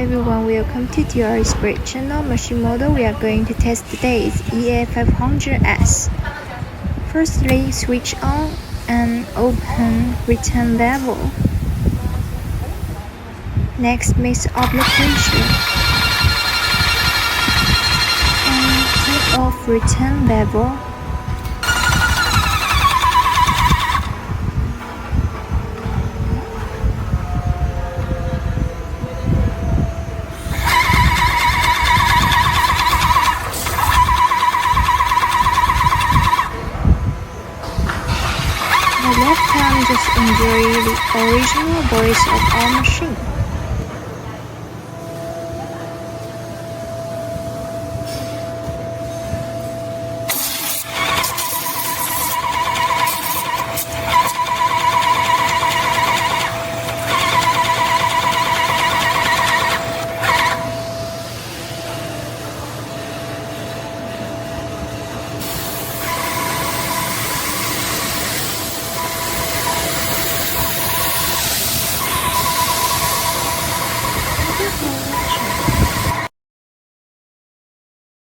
everyone, welcome to TR's Great Channel. Machine model we are going to test today is EA500S. Firstly, switch on and open return level. Next, mix application and take off return level. The left hand just enjoy the original voice of our machine.